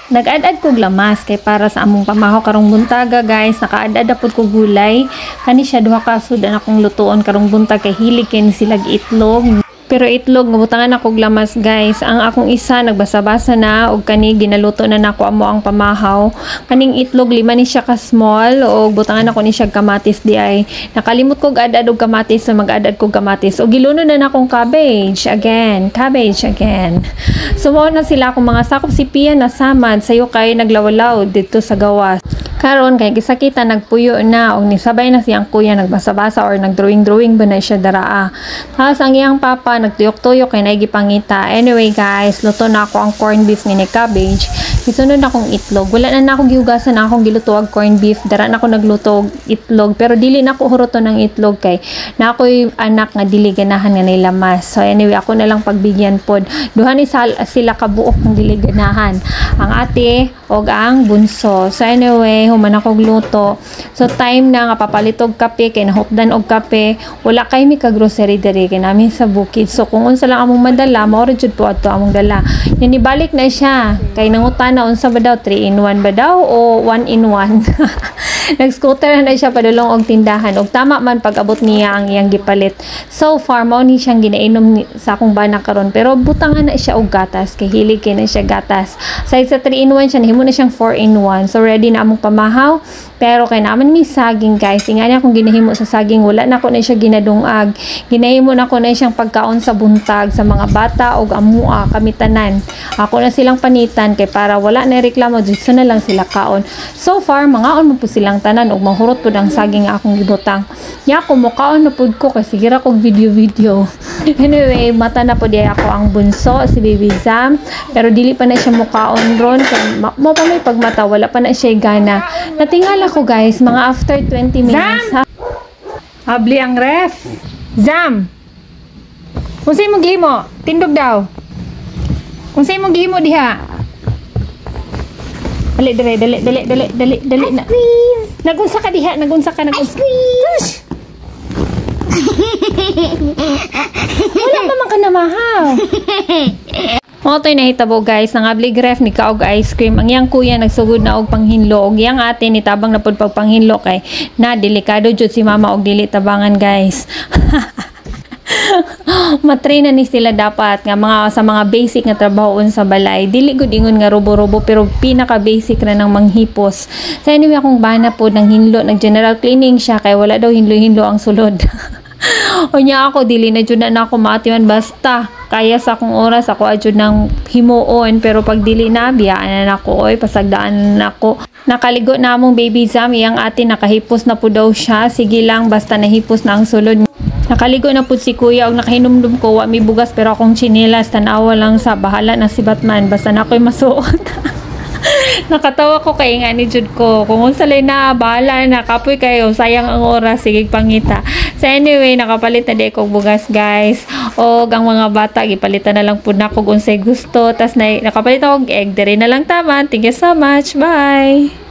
Nag-add kog lamas kay para sa among pamahaw karong buntaga guys. Naka-add pud ko gulay. Kani siya duha ka sudan akong lutuon karong buntag kay hilig kay ni sila itlog. Pero itlog ngabutangan ako lamas guys. Ang akong isa nagbasa-basa na og kani ginaluto na nako amo ang pamahaw. Kaning itlog lima ni siya ka small og butangan ako ni siya kamatis di ay. Nakalimot kog add og kamatis so mag-add kog kamatis. Og giluno na nakong cabbage again. So mo na sila akong mga sakop si Pia na samad sayo kay naglawalaw dito sa gawas. Karon kay gisakita nagpuyo na og nisabay na siyang kuya nagbasa-basa or nagdrawing ba na siya daraa. Tapos ang iyang papa nagtuyok-tuyok kay naigipangita. Anyway guys, luto na ako ang corned beef ni cabbage. Isunod akong itlog. Wala na akong gihugasan na akong giluto og corned beef. Dara na ako nagluto og itlog pero dili na ako huruto ng itlog kay na ako'y anak nga dili ganahan nga nilamas. So anyway, ako na lang pagbigyan pod. Duha ni sila kabuok ng dili ganahan. Ang ate og ang bunso. So anyway, human ako gluto. So time na nga papalit og kape kay nahupdan og kape. Wala kay mi ka grocery diri kay namin sa bukid. So kung unsa lang among madala, mao ra jud po ato among dala. Yan ibalik na siya. Kay nangutan na unsa ba daw 3-in-1 ba daw o 1-in-1. Nag-scooter na siya padulong og tindahan. Og tama man pag-abot niya ang iyang gipalit. So far mao ni siyang ginainom sa akong bana karon pero butangan na siya og gatas kay hilig kay na siya gatas. Sa 3-in-1 siya nahimo na siyang 4-in-1. So ready na among pamahaw. Pero kay naman mi saging guys. Ingani akong ginahimo sa saging wala na ko na siya ginadungag. Ginahimo na ko na siyang pagkaon sa buntag sa mga bata og amua kami tanan. Ako na silang panitan kay para wala na reklamo dito na lang sila kaon. So far mangaon mo po silang tanan og mahurot pud ang saging nga akong gibutang. Nya ko mo kaon na pud ko kay sige ra kog video. Anyway, mata na pud ako ang bunso si Baby Zam. Pero dili pa na siya mukaon ron kay mo pa may pagmata wala pa na siya gana. Natingala ko guys mga after 20 minutes. Zam! Habli ang ref. Zam! Unsay mo gihimo? Tindog daw. Unsay mo gihimo diha? Dali na. Nagunsa ka diha, nagunsa ka. Tush! Wala pa man ka namahaw. Mo to'y nahitabo guys, ng ablig ref ni kaog ice cream. Ang iyang kuya nagsugod na og panghinlo og iyang ate ni tabang na pud pagpanghinlo kay na delikado jud si mama og dili tabangan guys. Matrain na ni sila dapat nga mga sa mga basic nga trabahoon sa balay. Dili gud ingon nga robo-robo pero pinaka basic ra ng manghipos. So anyway akong bana po ng hinlo, nag general cleaning siya kay wala daw hinlo-hinlo ang sulod. O niya ako dili na jud na ako maatiwan basta kaya sa akong oras ako adjud nang himuon pero pag dili na biyaan na ako oy pasagdaan na ako. Nakaligo na among Baby Zam iyang ate nakahipos na po daw siya. Sige lang basta nahipos na ang sulod. Nakaligo na po si kuya og nakahinumdum ko wa mi bugas pero akong tsinelas tanawa lang sa bahala na si Batman basta na ako'y masuot. Nakatawa ko kay nga ni jud ko kung unsa lay na bahala na kapoy kayo sayang ang oras sige pangita. So anyway nakapalit na di ko bugas guys og ang mga bata gipalitan na lang pud nako kung unsay gusto tas nakapalit ako og egg diri na lang taman. Thank you so much, bye.